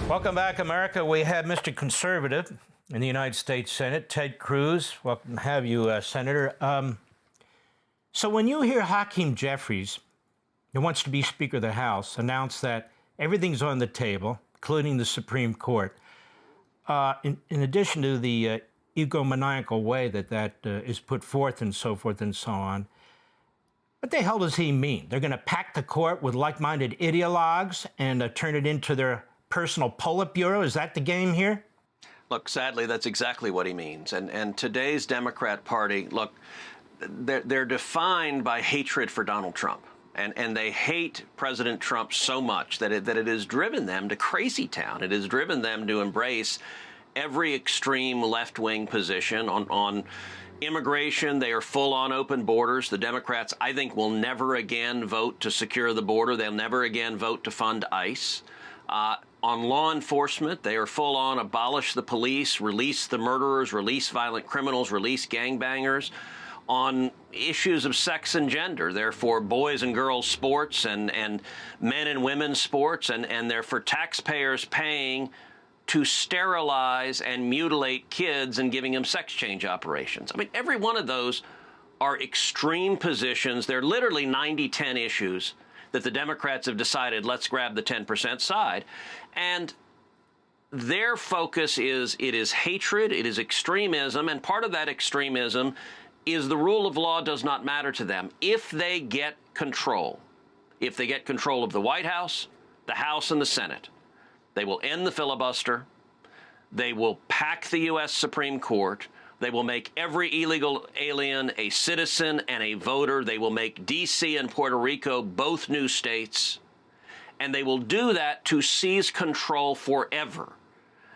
Welcome back, America. We have Mr. Conservative in the United States Senate, Ted Cruz. Welcome to have you, Senator. So when you hear Hakeem Jeffries, who wants to be Speaker of the House, announce that everything's on the table, including the Supreme Court, in addition to the egomaniacal way that is put forth and so on, what the hell does he mean? They're going to pack the court with like-minded ideologues and turn it into their personal Politburo? Is that the game here? Look, sadly, that's exactly what he means. And today's Democrat Party, look, they're defined by hatred for Donald Trump. And they hate President Trump so much that it has driven them to crazy town. It has driven them to embrace every extreme left-wing position on immigration. They are full on open borders. The Democrats, I think, will never again vote to secure the border. They'll never again vote to fund ICE. On law enforcement, they are full on abolish the police, release the murderers, release violent criminals, release gangbangers. On issues of sex and gender, they're for boys and girls sports and men and women's sports, and they're for taxpayers paying to sterilize and mutilate kids and giving them sex change operations. I mean, every one of those are extreme positions. They're literally 90-10 issues that the Democrats have decided, let's grab the 10% side. And their focus is, it is hatred, it is extremism, and part of that extremism is the rule of law does not matter to them. If they get control of the White House, the House, and the Senate, they will end the filibuster, they will pack the U.S. Supreme Court, they will make every illegal alien a citizen and a voter. They will make D.C. and Puerto Rico both new states. And they will do that to seize control forever.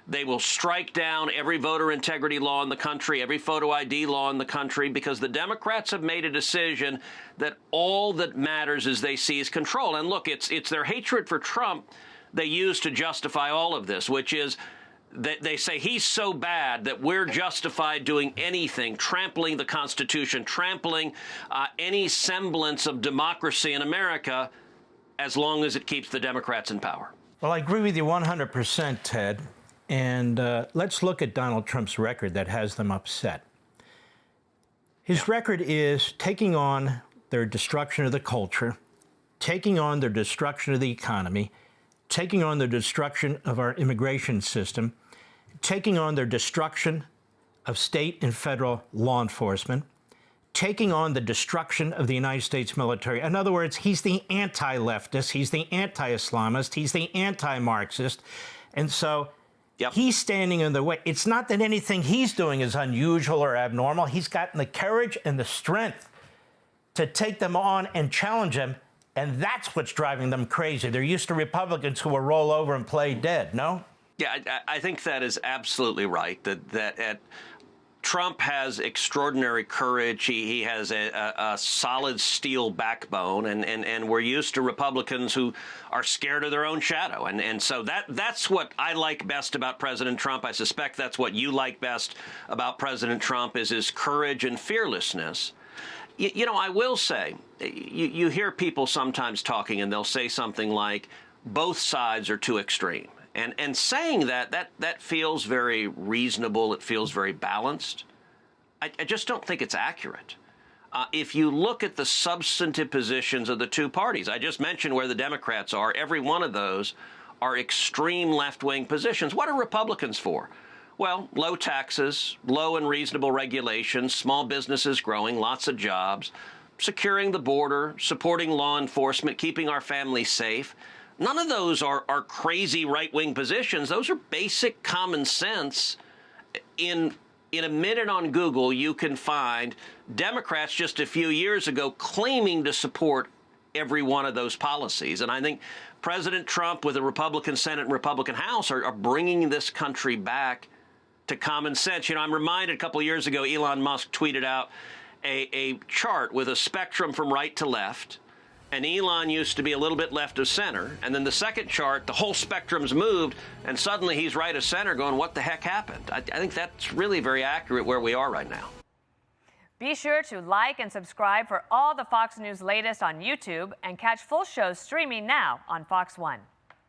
They will strike down every voter integrity law in the country, every photo ID law in the country, because the Democrats have made a decision that all that matters is they seize control. And look, it's their hatred for Trump they use to justify all of this, which is they say he's so bad that we're justified doing anything, trampling the Constitution, trampling any semblance of democracy in America, as long as it keeps the Democrats in power. Well, I agree with you 100%, Ted. And let's look at Donald Trump's record that has them upset. His record is taking on their destruction of the culture, taking on their destruction of the economy, taking on their destruction of our immigration system, taking on their destruction of state and federal law enforcement, taking on the destruction of the United States military. In other words, he's the anti-leftist, he's the anti-Islamist, he's the anti-Marxist. And so he's standing in the way. It's not that anything he's doing is unusual or abnormal. He's gotten the courage and the strength to take them on and challenge them. And that's what's driving them crazy. They're used to Republicans who will roll over and play dead, no? Yeah, I think that is absolutely right, that Trump has extraordinary courage. He has a solid steel backbone, and we're used to Republicans who are scared of their own shadow. And so that's what I like best about President Trump. I suspect that's what you like best about President Trump, is his courage and fearlessness. You know, I will say, you hear people sometimes talking, and they'll say something like, both sides are too extreme. And saying that feels very reasonable. It feels very balanced. I just don't think it's accurate. If you look at the substantive positions of the two parties, I just mentioned where the Democrats are. Every one of those are extreme left-wing positions. What are Republicans for? Well, low taxes, low and reasonable regulations, small businesses growing, lots of jobs, securing the border, supporting law enforcement, keeping our families safe. None of those are crazy right-wing positions. Those are basic common sense. In a minute on Google, you can find Democrats just a few years ago claiming to support every one of those policies. And I think President Trump, with a Republican Senate and Republican House, are bringing this country back to common sense. You know, I'm reminded a couple of years ago, Elon Musk tweeted out a chart with a spectrum from right to left. And Elon used to be a little bit left of center. And then the second chart, the whole spectrum's moved, and suddenly he's right of center going, what the heck happened? I think that's really very accurate where we are right now. Be sure to like and subscribe for all the Fox News latest on YouTube, and catch full shows streaming now on Fox One.